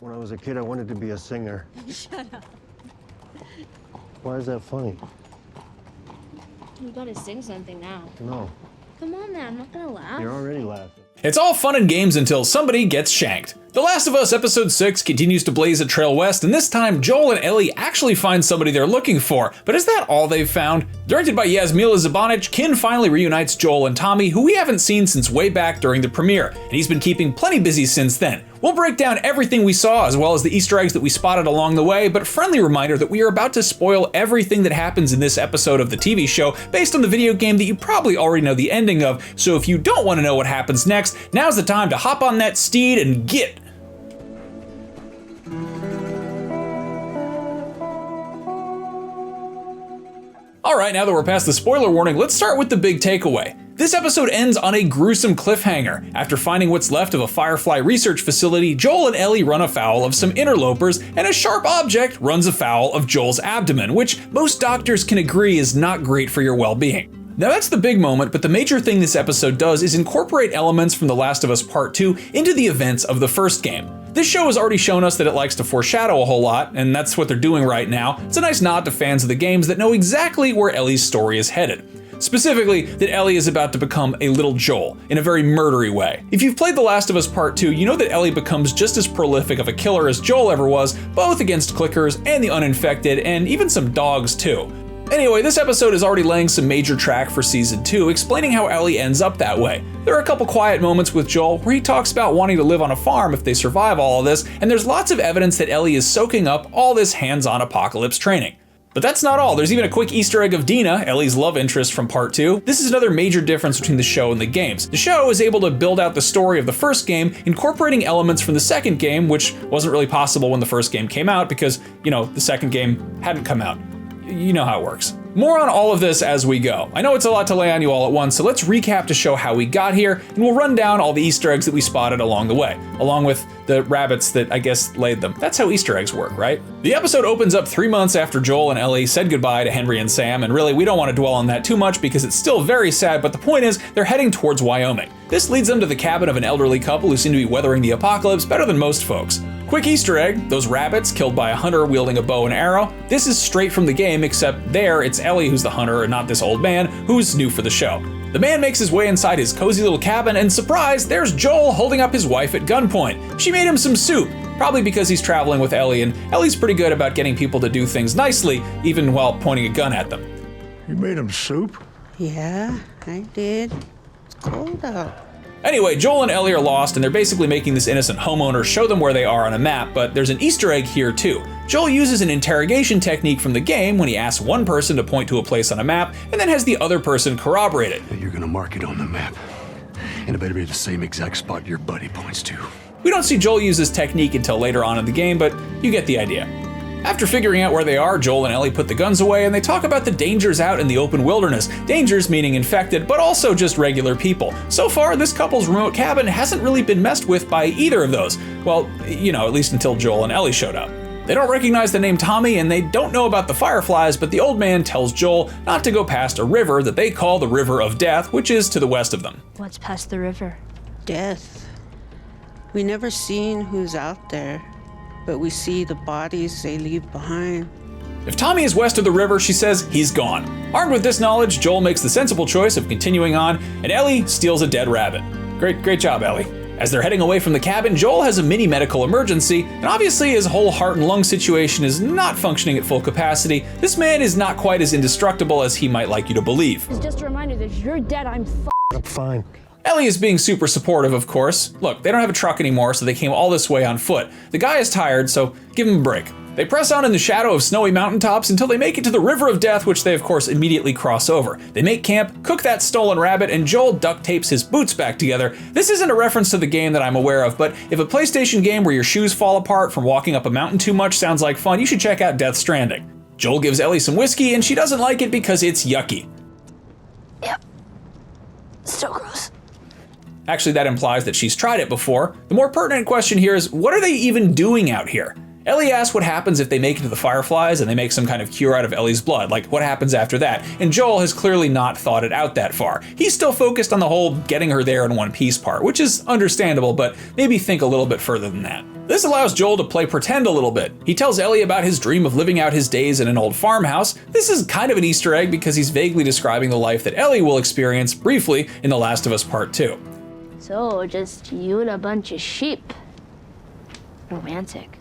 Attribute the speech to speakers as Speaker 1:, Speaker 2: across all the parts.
Speaker 1: When I was a kid, I wanted to be a singer.
Speaker 2: Shut up.
Speaker 1: Why is that funny?
Speaker 2: You gotta sing something now.
Speaker 1: No,
Speaker 2: Come on, man. I'm not gonna laugh.
Speaker 1: you're already laughing.
Speaker 3: It's all fun and games until somebody gets shanked. The Last of Us Episode 6 continues to blaze a trail west, and this time Joel and Ellie actually find somebody they're looking for. But is that all they've found? Directed by Yasmila Zabanic, Kin finally reunites Joel and Tommy, who we haven't seen since way back during the premiere, and he's been keeping plenty busy since then. We'll break down everything we saw as well as the Easter eggs that we spotted along the way, but friendly reminder that we are about to spoil everything that happens in this episode of the TV show based on the video game that you probably already know the ending of, so if you don't want to know what happens next, now's the time to hop on that steed and get. Alright, now that we're past the spoiler warning, let's start with the big takeaway. This episode ends on a gruesome cliffhanger. After finding what's left of a Firefly research facility, Joel and Ellie run afoul of some interlopers, and a sharp object runs afoul of Joel's abdomen, which most doctors can agree is not great for your well-being. Now that's the big moment, but the major thing this episode does is incorporate elements from The Last of Us Part 2 into the events of the first game. This show has already shown us that it likes to foreshadow a whole lot, and that's what they're doing right now. It's a nice nod to fans of the games that know exactly where Ellie's story is headed. Specifically, that Ellie is about to become a little Joel, in a very murdery way. If you've played The Last of Us Part 2, you know that Ellie becomes just as prolific of a killer as Joel ever was, both against clickers and the uninfected, and even some dogs too. Anyway, this episode is already laying some major track for Season 2, explaining how Ellie ends up that way. There are a couple quiet moments with Joel where he talks about wanting to live on a farm if they survive all of this, and there's lots of evidence that Ellie is soaking up all this hands-on apocalypse training. But that's not all. There's even a quick Easter egg of Dina, Ellie's love interest from Part 2. This is another major difference between the show and the games. The show is able to build out the story of the first game, incorporating elements from the second game, which wasn't really possible when the first game came out because, the second game hadn't come out. You know how it works. More on all of this as we go. I know it's a lot to lay on you all at once, so let's recap to show how we got here, and we'll run down all the Easter eggs that we spotted along the way, along with the rabbits that I guess laid them. That's how Easter eggs work, right? The episode opens up 3 months after Joel and Ellie said goodbye to Henry and Sam, and really we don't want to dwell on that too much because it's still very sad, but the point is they're heading towards Wyoming. This leads them to the cabin of an elderly couple who seem to be weathering the apocalypse better than most folks. Quick Easter egg, those rabbits killed by a hunter wielding a bow and arrow. This is straight from the game, except there it's Ellie who's the hunter and not this old man who's new for the show. The man makes his way inside his cozy little cabin and surprise, there's Joel holding up his wife at gunpoint. She made him some soup, probably because he's traveling with Ellie, and Ellie's pretty good about getting people to do things nicely, even while pointing a gun at them.
Speaker 4: You made him soup?
Speaker 5: Yeah, I did. It's cold out.
Speaker 3: Anyway, Joel and Ellie are lost and they're basically making this innocent homeowner show them where they are on a map, but there's an Easter egg here too. Joel uses an interrogation technique from the game when he asks one person to point to a place on a map and then has the other person corroborate it.
Speaker 4: You're gonna mark it on the map. And it better be the same exact spot your buddy points to.
Speaker 3: We don't see Joel use this technique until later on in the game, but you get the idea. After figuring out where they are, Joel and Ellie put the guns away and they talk about the dangers out in the open wilderness. Dangers meaning infected, but also just regular people. So far, this couple's remote cabin hasn't really been messed with by either of those. Well, at least until Joel and Ellie showed up. They don't recognize the name Tommy and they don't know about the Fireflies, but the old man tells Joel not to go past a river that they call the River of Death, which is to the west of them.
Speaker 2: What's past the river?
Speaker 5: Death. We never seen who's out there, but we see the bodies they leave behind.
Speaker 3: If Tommy is west of the river, she says he's gone. Armed with this knowledge, Joel makes the sensible choice of continuing on, and Ellie steals a dead rabbit. Great job, Ellie. As they're heading away from the cabin, Joel has a mini medical emergency, and obviously his whole heart and lung situation is not functioning at full capacity. This man is not quite as indestructible as he might like you to believe.
Speaker 6: It's just a reminder that if you're dead, I'm
Speaker 1: I'm fine.
Speaker 3: Ellie is being super supportive, of course. Look, they don't have a truck anymore, so they came all this way on foot. The guy is tired, so give him a break. They press on in the shadow of snowy mountaintops until they make it to the River of Death, which they of course immediately cross over. They make camp, cook that stolen rabbit, and Joel duct tapes his boots back together. This isn't a reference to the game that I'm aware of, but if a PlayStation game where your shoes fall apart from walking up a mountain too much sounds like fun, you should check out Death Stranding. Joel gives Ellie some whiskey, and she doesn't like it because it's yucky.
Speaker 6: Yep. So gross.
Speaker 3: Actually, that implies that she's tried it before. The more pertinent question here is, what are they even doing out here? Ellie asks what happens if they make it to the Fireflies and they make some kind of cure out of Ellie's blood, like what happens after that, and Joel has clearly not thought it out that far. He's still focused on the whole getting her there in one piece part, which is understandable, but maybe think a little bit further than that. This allows Joel to play pretend a little bit. He tells Ellie about his dream of living out his days in an old farmhouse. This is kind of an Easter egg because he's vaguely describing the life that Ellie will experience briefly in The Last of Us Part 2.
Speaker 2: So, just you and a bunch of sheep. Romantic.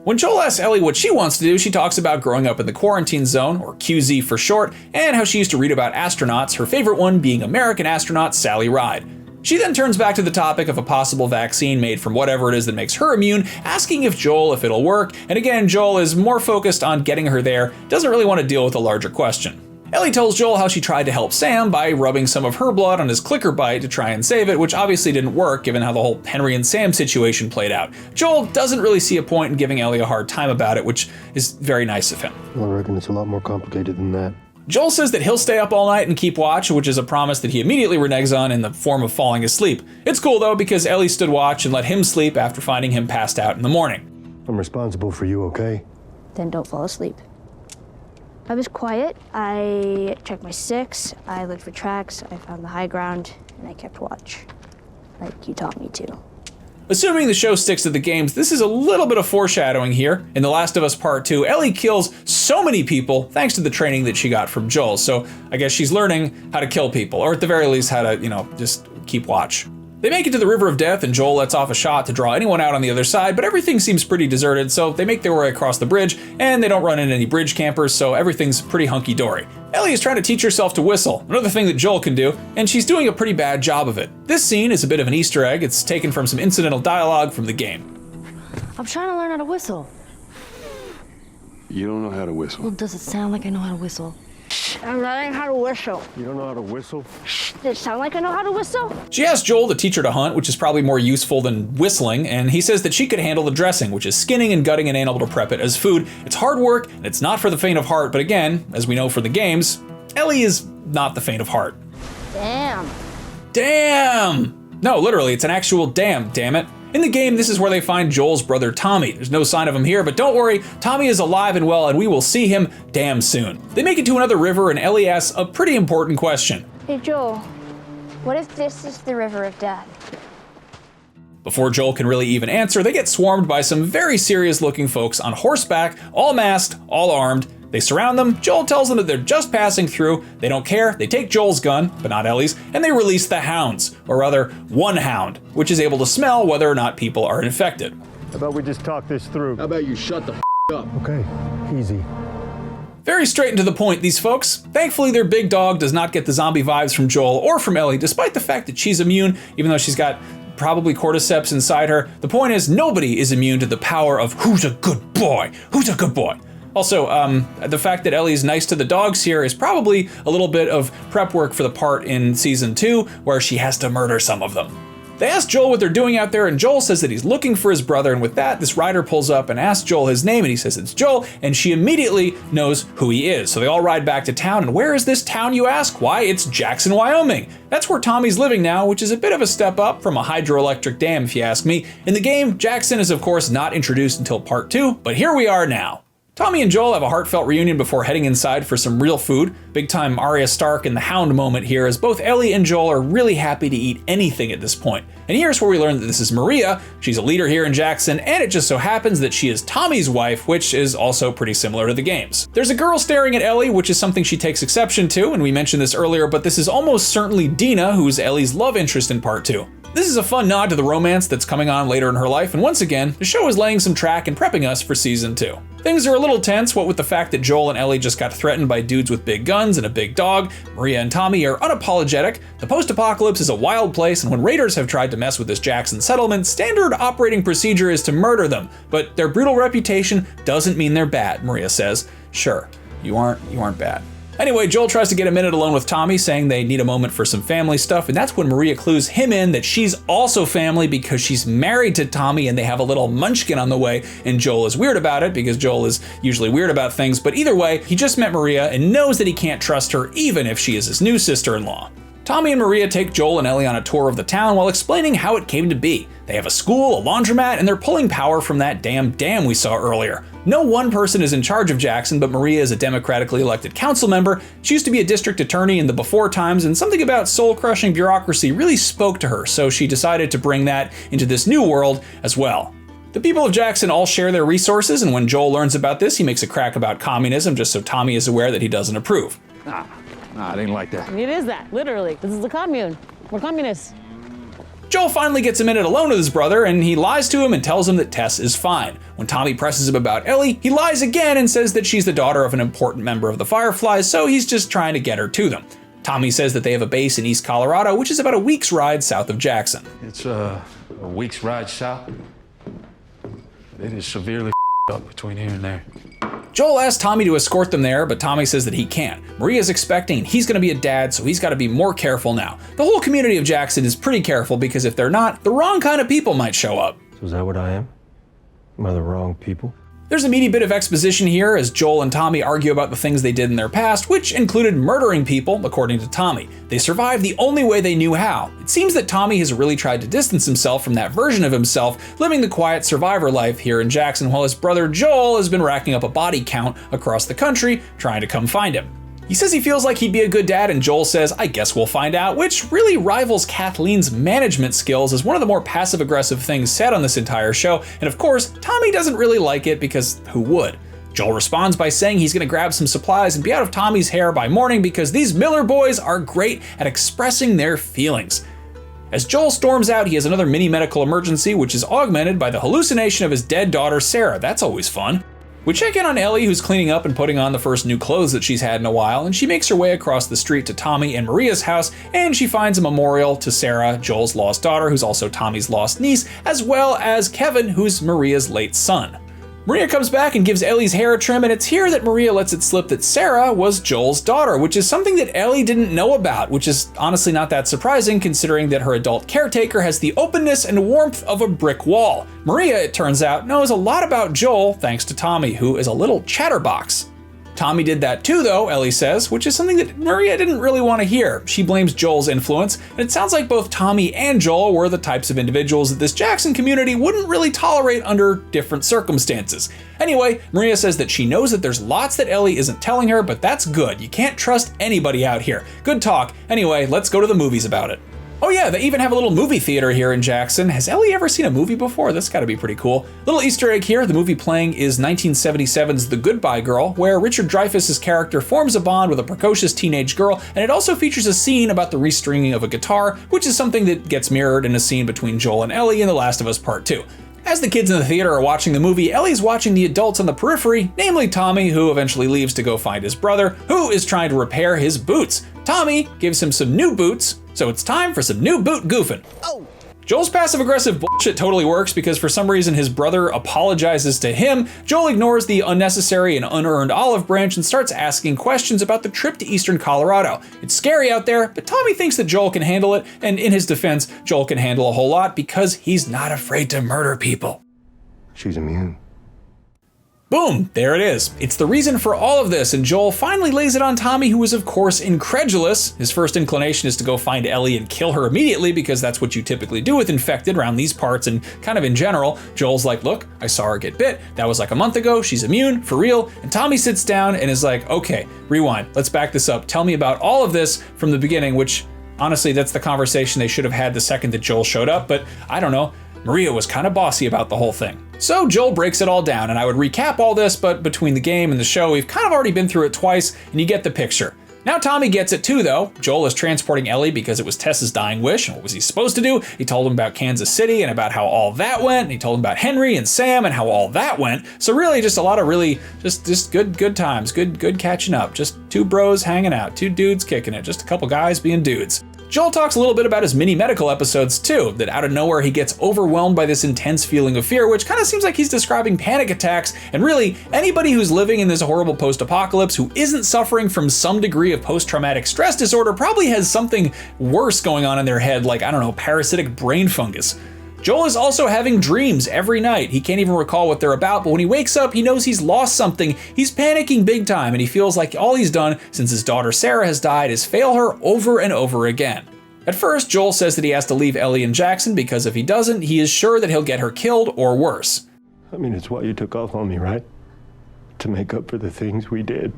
Speaker 3: When Joel asks Ellie what she wants to do, she talks about growing up in the quarantine zone, or QZ for short, and how she used to read about astronauts, her favorite one being American astronaut Sally Ride. She then turns back to the topic of a possible vaccine made from whatever it is that makes her immune, asking if it'll work, and again, Joel is more focused on getting her there, doesn't really want to deal with a larger question. Ellie tells Joel how she tried to help Sam by rubbing some of her blood on his clicker bite to try and save it, which obviously didn't work given how the whole Henry and Sam situation played out. Joel doesn't really see a point in giving Ellie a hard time about it, which is very nice of him.
Speaker 1: I reckon it's a lot more complicated than that.
Speaker 3: Joel says that he'll stay up all night and keep watch, which is a promise that he immediately reneges on in the form of falling asleep. It's cool though because Ellie stood watch and let him sleep after finding him passed out in the morning.
Speaker 1: I'm responsible for you, okay?
Speaker 2: Then don't fall asleep. I was quiet. I checked my sticks. I looked for tracks. I found the high ground, and I kept watch, like you taught me to.
Speaker 3: Assuming the show sticks to the games, this is a little bit of foreshadowing here. In The Last of Us Part 2, Ellie kills so many people thanks to the training that she got from Joel. So I guess she's learning how to kill people, or at the very least how to, just keep watch. They make it to the River of Death and Joel lets off a shot to draw anyone out on the other side, but everything seems pretty deserted, so they make their way across the bridge, and they don't run into any bridge campers, so everything's pretty hunky-dory. Ellie is trying to teach herself to whistle, another thing that Joel can do, and she's doing a pretty bad job of it. This scene is a bit of an Easter egg. It's taken from some incidental dialogue from the game.
Speaker 6: I'm trying to learn how to whistle.
Speaker 4: You don't know how to
Speaker 6: Well,
Speaker 4: whistle.
Speaker 6: does it sound like I know how to whistle?
Speaker 2: I'm learning how to whistle.
Speaker 1: You don't know how to whistle?
Speaker 2: Does it sound like I know how to whistle?
Speaker 3: She asks Joel to teach her to hunt, which is probably more useful than whistling, and he says that she could handle the dressing, which is skinning and gutting an animal to prep it as food. It's hard work, and it's not for the faint of heart, but again, as we know for the games, Ellie is not the faint of heart.
Speaker 2: Damn.
Speaker 3: Damn! No, literally, it's an actual damn it. In the game, this is where they find Joel's brother Tommy. There's no sign of him here, but don't worry, Tommy is alive and well, and we will see him damn soon. They make it to another river, and Ellie asks a pretty important question.
Speaker 2: Hey, Joel, what if this is the River of Death?
Speaker 3: Before Joel can really even answer, they get swarmed by some very serious-looking folks on horseback, all masked, all armed. They surround them, Joel tells them that they're just passing through, they don't care, they take Joel's gun, but not Ellie's, and they release the hounds, or rather, one hound, which is able to smell whether or not people are infected.
Speaker 1: How about we just talk this through?
Speaker 4: How about you shut the up?
Speaker 1: Okay, easy.
Speaker 3: Very straight and to the point, these folks. Thankfully, their big dog does not get the zombie vibes from Joel or from Ellie, despite the fact that she's immune, even though she's got probably cordyceps inside her. The point is, nobody is immune to the power of who's a good boy? Who's a good boy? Also, the fact that Ellie's nice to the dogs here is probably a little bit of prep work for the part in season 2 where she has to murder some of them. They ask Joel what they're doing out there, and Joel says that he's looking for his brother, and with that, this rider pulls up and asks Joel his name, and he says it's Joel, and she immediately knows who he is. So they all ride back to town, and where is this town, you ask? Why, it's Jackson, Wyoming. That's where Tommy's living now, which is a bit of a step up from a hydroelectric dam, if you ask me. In the game, Jackson is of course not introduced until part 2, but here we are now. Tommy and Joel have a heartfelt reunion before heading inside for some real food. Big time Arya Stark and the Hound moment here, as both Ellie and Joel are really happy to eat anything at this point. And here's where we learn that this is Maria. She's a leader here in Jackson, and it just so happens that she is Tommy's wife, which is also pretty similar to the games. There's a girl staring at Ellie, which is something she takes exception to, and we mentioned this earlier, but this is almost certainly Dina, who's Ellie's love interest in part 2. This is a fun nod to the romance that's coming on later in her life, and once again, the show is laying some track and prepping us for season 2. Things are a little tense, what with the fact that Joel and Ellie just got threatened by dudes with big guns and a big dog. Maria and Tommy are unapologetic. The post-apocalypse is a wild place, and when raiders have tried to mess with this Jackson settlement, standard operating procedure is to murder them. But their brutal reputation doesn't mean they're bad, Maria says. Sure, you aren't bad. Anyway, Joel tries to get a minute alone with Tommy, saying they need a moment for some family stuff, and that's when Maria clues him in that she's also family because she's married to Tommy and they have a little munchkin on the way, and Joel is weird about it because Joel is usually weird about things, but either way, he just met Maria and knows that he can't trust her even if she is his new sister-in-law. Tommy and Maria take Joel and Ellie on a tour of the town while explaining how it came to be. They have a school, a laundromat, and they're pulling power from that damn dam we saw earlier. No one person is in charge of Jackson, but Maria is a democratically elected council member. She used to be a district attorney in the before times, and something about soul-crushing bureaucracy really spoke to her, so she decided to bring that into this new world as well. The people of Jackson all share their resources, and when Joel learns about this, he makes a crack about communism just so Tommy is aware that he doesn't approve.
Speaker 4: Nah, it ain't like that.
Speaker 7: It is that, literally. This is a commune. We're communists.
Speaker 3: Joel finally gets a minute alone with his brother, and he lies to him and tells him that Tess is fine. When Tommy presses him about Ellie, he lies again and says that she's the daughter of an important member of the Fireflies, so he's just trying to get her to them. Tommy says that they have a base in East Colorado, which is about a week's ride south of Jackson.
Speaker 8: It's a week's ride south. It is severely up between here and there.
Speaker 3: Joel asks Tommy to escort them there, but Tommy says that he can't. Maria's expecting, and he's going to be a dad, so he's got to be more careful now. The whole community of Jackson is pretty careful because if they're not, the wrong kind of people might show up.
Speaker 1: So is that what I am? Am I the wrong people?
Speaker 3: There's a meaty bit of exposition here as Joel and Tommy argue about the things they did in their past, which included murdering people, according to Tommy. They survived the only way they knew how. It seems that Tommy has really tried to distance himself from that version of himself, living the quiet survivor life here in Jackson, while his brother Joel has been racking up a body count across the country, trying to come find him. He says he feels like he'd be a good dad, and Joel says, I guess we'll find out, which really rivals Kathleen's management skills as one of the more passive-aggressive things said on this entire show, and of course, Tommy doesn't really like it because who would? Joel responds by saying he's gonna grab some supplies and be out of Tommy's hair by morning because these Miller boys are great at expressing their feelings. As Joel storms out, he has another mini medical emergency, which is augmented by the hallucination of his dead daughter, Sarah. That's always fun. We check in on Ellie, who's cleaning up and putting on the first new clothes that she's had in a while, and she makes her way across the street to Tommy and Maria's house, and she finds a memorial to Sarah, Joel's lost daughter, who's also Tommy's lost niece, as well as Kevin, who's Maria's late son. Maria comes back and gives Ellie's hair a trim, and it's here that Maria lets it slip that Sarah was Joel's daughter, which is something that Ellie didn't know about, which is honestly not that surprising considering that her adult caretaker has the openness and warmth of a brick wall. Maria, it turns out, knows a lot about Joel thanks to Tommy, who is a little chatterbox. Tommy did that too though, Ellie says, which is something that Maria didn't really want to hear. She blames Joel's influence, and it sounds like both Tommy and Joel were the types of individuals that this Jackson community wouldn't really tolerate under different circumstances. Anyway, Maria says that she knows that there's lots that Ellie isn't telling her, but that's good. You can't trust anybody out here. Good talk. Anyway, let's go to the movies about it. Oh yeah, they even have a little movie theater here in Jackson. Has Ellie ever seen a movie before? That's gotta be pretty cool. Little Easter egg here, the movie playing is 1977's The Goodbye Girl, where Richard Dreyfuss's character forms a bond with a precocious teenage girl, and it also features a scene about the restringing of a guitar, which is something that gets mirrored in a scene between Joel and Ellie in The Last of Us Part 2. As the kids in the theater are watching the movie, Ellie's watching the adults on the periphery, namely Tommy, who eventually leaves to go find his brother, who is trying to repair his boots. Tommy gives him some new boots, so it's time for some new boot goofing. Oh. Joel's passive-aggressive bullshit totally works because for some reason his brother apologizes to him. Joel ignores the unnecessary and unearned olive branch and starts asking questions about the trip to eastern Colorado. It's scary out there, but Tommy thinks that Joel can handle it, and in his defense, Joel can handle a whole lot because he's not afraid to murder people.
Speaker 1: She's immune.
Speaker 3: Boom, there it is. It's the reason for all of this, and Joel finally lays it on Tommy, who is of course incredulous. His first inclination is to go find Ellie and kill her immediately because that's what you typically do with infected around these parts and kind of in general. Joel's like, look, I saw her get bit. That was like a month ago. She's immune, for real. And Tommy sits down and is like, okay, rewind. Let's back this up. Tell me about all of this from the beginning, which honestly, that's the conversation they should have had the second that Joel showed up, but I don't know. Maria was kind of bossy about the whole thing. So Joel breaks it all down, and I would recap all this, but between the game and the show, we've kind of already been through it twice, and you get the picture. Now Tommy gets it too though. Joel is transporting Ellie because it was Tess's dying wish, and what was he supposed to do? He told him about Kansas City and about how all that went, and he told him about Henry and Sam and how all that went. So really just a lot of really just good times, good catching up. Just two bros hanging out, two dudes kicking it, just a couple guys being dudes. Joel talks a little bit about his mini medical episodes too, that out of nowhere he gets overwhelmed by this intense feeling of fear, which kind of seems like he's describing panic attacks, and really anybody who's living in this horrible post-apocalypse who isn't suffering from some degree of post-traumatic stress disorder probably has something worse going on in their head, like, I don't know, parasitic brain fungus. Joel is also having dreams every night. He can't even recall what they're about, but when he wakes up, he knows he's lost something. He's panicking big time, and he feels like all he's done since his daughter Sarah has died is fail her over and over again. At first, Joel says that he has to leave Ellie and Jackson because if he doesn't, he is sure that he'll get her killed or worse.
Speaker 1: I mean, it's why you took off on me, right? To make up for the things we did.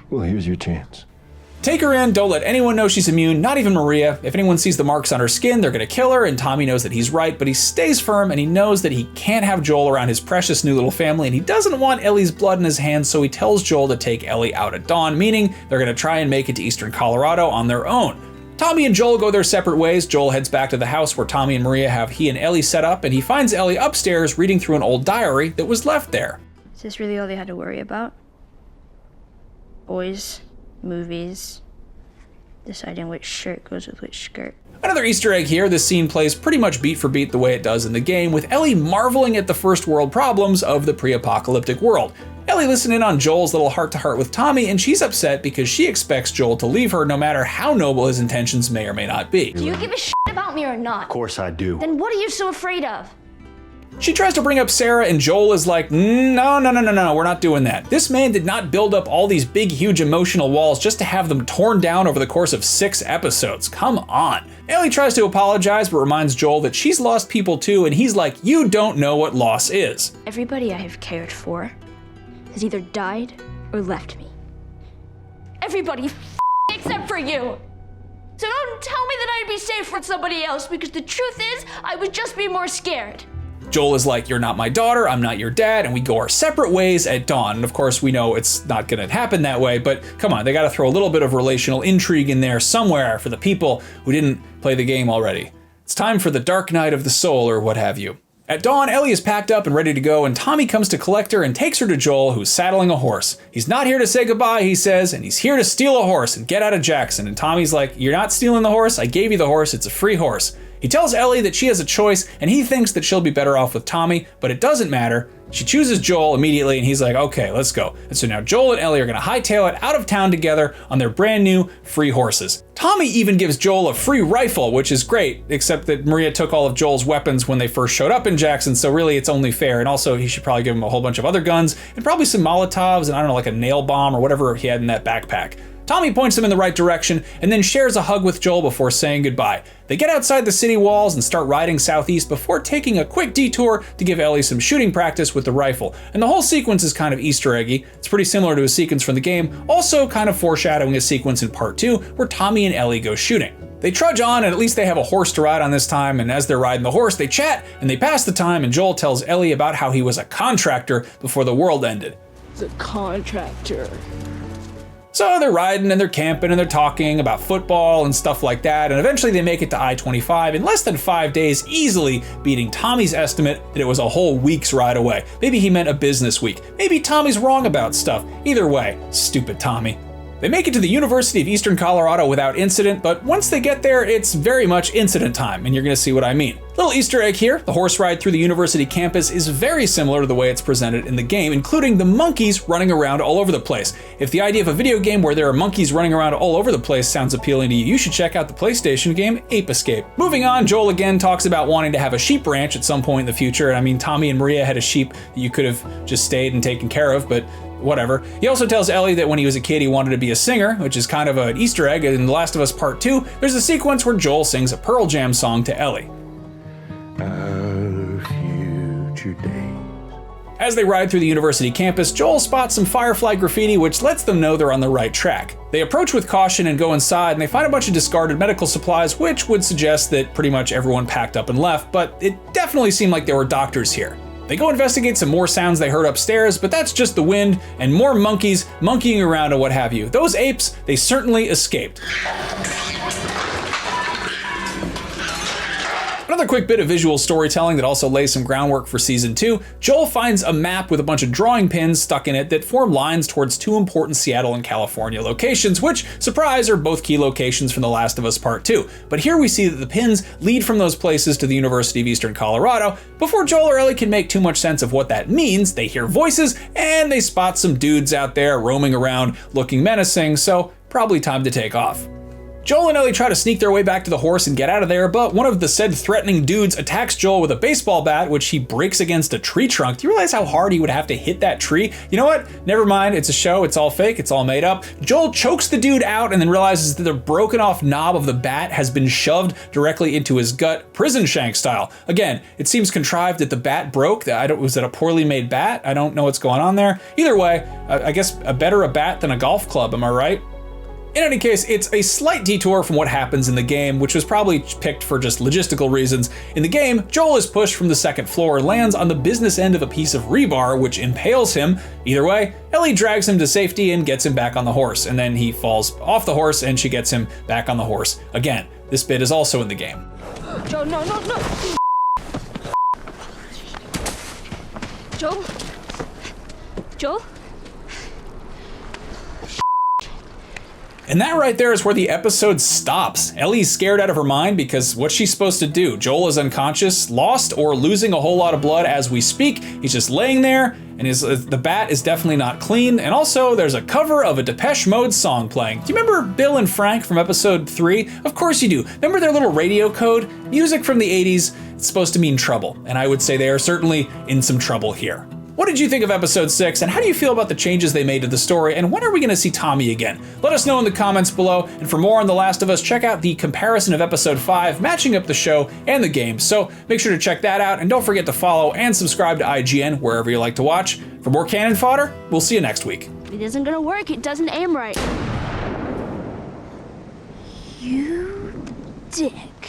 Speaker 1: Well, here's your chance.
Speaker 3: Take her in, don't let anyone know she's immune, not even Maria. If anyone sees the marks on her skin, they're gonna kill her, and Tommy knows that he's right, but he stays firm and he knows that he can't have Joel around his precious new little family, and he doesn't want Ellie's blood in his hands, so he tells Joel to take Ellie out at dawn, meaning they're gonna try and make it to eastern Colorado on their own. Tommy and Joel go their separate ways. Joel heads back to the house where Tommy and Maria have he and Ellie set up, and he finds Ellie upstairs reading through an old diary that was left there.
Speaker 2: Is this really all they had to worry about? Boys, movies, deciding which shirt goes with which skirt.
Speaker 3: Another Easter egg here, this scene plays pretty much beat for beat the way it does in the game, with Ellie marveling at the first world problems of the pre-apocalyptic world. Ellie listened in on Joel's little heart-to-heart with Tommy, and she's upset because she expects Joel to leave her no matter how noble his intentions may or may not be.
Speaker 2: Do you give a shit about me or not?
Speaker 1: Of course I do.
Speaker 2: Then what are you so afraid of?
Speaker 3: She tries to bring up Sarah, and Joel is like, no, we're not doing that. This man did not build up all these big, huge emotional walls just to have them torn down over the course of 6 episodes. Come on. Ellie tries to apologize, but reminds Joel that she's lost people too, and he's like, you don't know what loss is.
Speaker 2: Everybody I have cared for has either died or left me. Everybody except for you. So don't tell me that I'd be safe with somebody else, because the truth is, I would just be more scared.
Speaker 3: Joel is like, you're not my daughter, I'm not your dad, and we go our separate ways at dawn. And of course, we know it's not gonna happen that way, but come on, they gotta throw a little bit of relational intrigue in there somewhere for the people who didn't play the game already. It's time for the dark night of the soul, or what have you. At dawn, Ellie is packed up and ready to go, and Tommy comes to collect her and takes her to Joel, who's saddling a horse. He's not here to say goodbye, he says, and he's here to steal a horse and get out of Jackson. And Tommy's like, you're not stealing the horse, I gave you the horse, it's a free horse. He tells Ellie that she has a choice, and he thinks that she'll be better off with Tommy, but it doesn't matter. She chooses Joel immediately, and he's like, okay, let's go. And so now Joel and Ellie are gonna hightail it out of town together on their brand new free horses. Tommy even gives Joel a free rifle, which is great, except that Maria took all of Joel's weapons when they first showed up in Jackson, so really it's only fair. And also he should probably give him a whole bunch of other guns, and probably some Molotovs, and I don't know, like a nail bomb or whatever he had in that backpack. Tommy points him in the right direction and then shares a hug with Joel before saying goodbye. They get outside the city walls and start riding southeast before taking a quick detour to give Ellie some shooting practice with the rifle. And the whole sequence is kind of Easter eggy. It's pretty similar to a sequence from the game, also kind of foreshadowing a sequence in part 2 where Tommy and Ellie go shooting. They trudge on, and at least they have a horse to ride on this time, and as they're riding the horse, they chat and they pass the time, and Joel tells Ellie about how he was a contractor before the world ended.
Speaker 7: The contractor.
Speaker 3: So they're riding and they're camping and they're talking about football and stuff like that, and eventually they make it to I-25 in less than 5 days, easily beating Tommy's estimate that it was a whole week's ride away. Maybe he meant a business week. Maybe Tommy's wrong about stuff. Either way, stupid Tommy. They make it to the University of Eastern Colorado without incident, but once they get there, it's very much incident time, and you're gonna see what I mean. Little Easter egg here, the horse ride through the university campus is very similar to the way it's presented in the game, including the monkeys running around all over the place. If the idea of a video game where there are monkeys running around all over the place sounds appealing to you, you should check out the PlayStation game Ape Escape. Moving on, Joel again talks about wanting to have a sheep ranch at some point in the future, and I mean, Tommy and Maria had a sheep that you could have just stayed and taken care of, but whatever. He also tells Ellie that when he was a kid he wanted to be a singer, which is kind of an Easter egg. In The Last of Us Part 2, there's a sequence where Joel sings a Pearl Jam song to Ellie.
Speaker 1: Our future days.
Speaker 3: As they ride through the university campus, Joel spots some Firefly graffiti, which lets them know they're on the right track. They approach with caution and go inside, and they find a bunch of discarded medical supplies, which would suggest that pretty much everyone packed up and left, but it definitely seemed like there were doctors here. They go investigate some more sounds they heard upstairs, but that's just the wind and more monkeys monkeying around and what have you. Those apes, they certainly escaped. Another quick bit of visual storytelling that also lays some groundwork for season 2, Joel finds a map with a bunch of drawing pins stuck in it that form lines towards 2 important Seattle and California locations, which, surprise, are both key locations from The Last of Us Part 2. But here we see that the pins lead from those places to the University of Eastern Colorado. Before Joel or Ellie can make too much sense of what that means, they hear voices and they spot some dudes out there roaming around looking menacing, so probably time to take off. Joel and Ellie try to sneak their way back to the horse and get out of there, but one of the said threatening dudes attacks Joel with a baseball bat, which he breaks against a tree trunk. Do you realize how hard he would have to hit that tree? You know what? Never mind, it's a show, it's all fake, it's all made up. Joel chokes the dude out and then realizes that the broken off knob of the bat has been shoved directly into his gut, prison shank style. Again, it seems contrived that the bat broke. Was it a poorly made bat? I don't know what's going on there. Either way, I guess better a bat than a golf club, am I right? In any case, it's a slight detour from what happens in the game, which was probably picked for just logistical reasons. In the game, Joel is pushed from the second floor, lands on the business end of a piece of rebar, which impales him. Either way, Ellie drags him to safety and gets him back on the horse, and then he falls off the horse and she gets him back on the horse. Again, this bit is also in the game.
Speaker 2: Joel, no. Joel?
Speaker 3: And that right there is where the episode stops. Ellie's scared out of her mind because what's she supposed to do? Joel is unconscious, lost, or losing a whole lot of blood as we speak. He's just laying there, and the bat is definitely not clean. And also, there's a cover of a Depeche Mode song playing. Do you remember Bill and Frank from episode 3? Of course you do. Remember their little radio code? Music from the 80s, it's supposed to mean trouble. And I would say they are certainly in some trouble here. What did you think of episode 6, and how do you feel about the changes they made to the story, and when are we going to see Tommy again? Let us know in the comments below, and for more on The Last of Us, check out the comparison of episode 5, matching up the show and the game, so make sure to check that out, and don't forget to follow and subscribe to IGN wherever you like to watch. For more Canon Fodder, we'll see you next week.
Speaker 2: It isn't gonna work, it doesn't aim right. You dick.